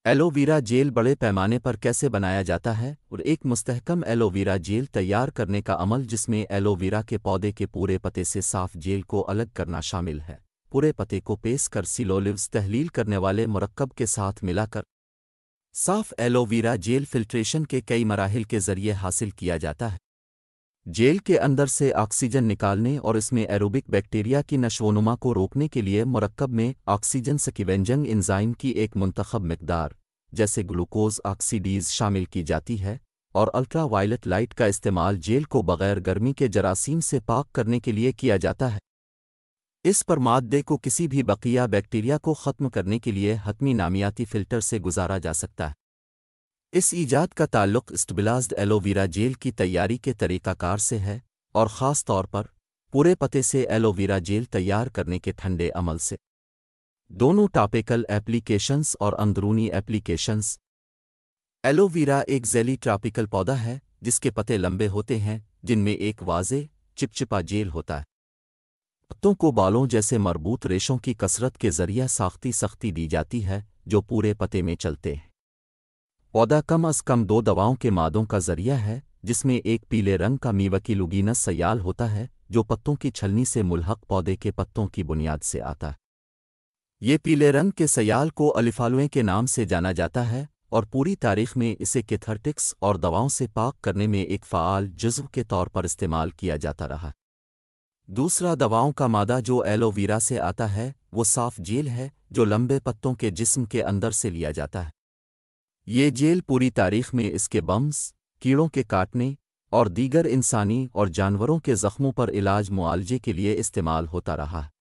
Aloe vera jail بڑے پیمانے پر کیسے بنایا جاتا ہے اور ایک مستحکم ایلوویرا جیل تیار کرنے کا عمل جس میں ایلوویرا کے پودے کے پورے پتے سے صاف جیل کو الگ کرنا شامل ہے۔ پورے پتے کو پیس کر سیلولوز تحلیل کرنے والے مرکب کے ساتھ ملا کر صاف ایلوویرا جیل فلٹریشن کے کئی مراحل کے ذریعے حاصل کیا جاتا ہے۔ جیل کے اندر سے آکسیجن نکالنے اور اس میں ایروبک بیکٹیریا کی نشوونما کو روکنے کے لیے مرکب میں آکسیجن سکیوینجنگ انزائم کی ایک منتخب مقدار جیسے گلوکوز آکسیڈیز شامل کی جاتی ہے، اور الٹرا وائلٹ لائٹ کا استعمال جیل کو بغیر گرمی کے جراثیم سے پاک کرنے کے لیے کیا جاتا ہے۔ اس پر مادے کو کسی بھی بقیہ بیکٹیریا کو ختم کرنے کے لیے حتمی نامیاتی فلٹر سے گزارا جا سکتا ہے۔ اس ایجاد کا تعلق اسٹیبلائزڈ ایلوویرا جیل کی تیاری کے طریقہ کار سے ہے، اور خاص طور پر پورے پتے سے ایلوویرا جیل تیار کرنے کے ٹھنڈے عمل سے۔ دونوں ٹاپیکل ایپلیکیشنز اور اندرونی ایپلیکیشنز۔ ایلوویرا ایک ذیلی ٹراپیکل پودا ہے جس کے پتے لمبے ہوتے ہیں، جن میں ایک واضح چپچپا جیل ہوتا ہے۔ پتوں کو بالوں جیسے مربوط ریشوں کی کثرت کے ذریعے سختی دی جاتی ہے جو پورے پتے میں چلتے ہیں۔ پودا کم از کم 2 دواؤں کے مادوں کا ذریعہ ہے، جس میں ایک پیلے رنگ کا میوکی لوگینس سیال ہوتا ہے جو پتوں کی چھلنی سے ملحق پودے کے پتوں کی بنیاد سے آتا ہے۔ یہ پیلے رنگ کے سیال کو الیفالوئے کے نام سے جانا جاتا ہے، اور پوری تاریخ میں اسے کیتھرٹکس اور دواؤں سے پاک کرنے میں ایک فعال جزو کے طور پر استعمال کیا جاتا رہا۔ دوسرا دواؤں کا مادہ جو ایلوویرا سے آتا ہے وہ صاف جیل ہے جو لمبے پتوں کے جسم کے اندر سے لیا جاتا ہے۔ یہ جیل پوری تاریخ میں اس کے بمز، کیڑوں کے کاٹنے اور دیگر انسانی اور جانوروں کے زخموں پر علاج معالجے کے لیے استعمال ہوتا رہا ہے۔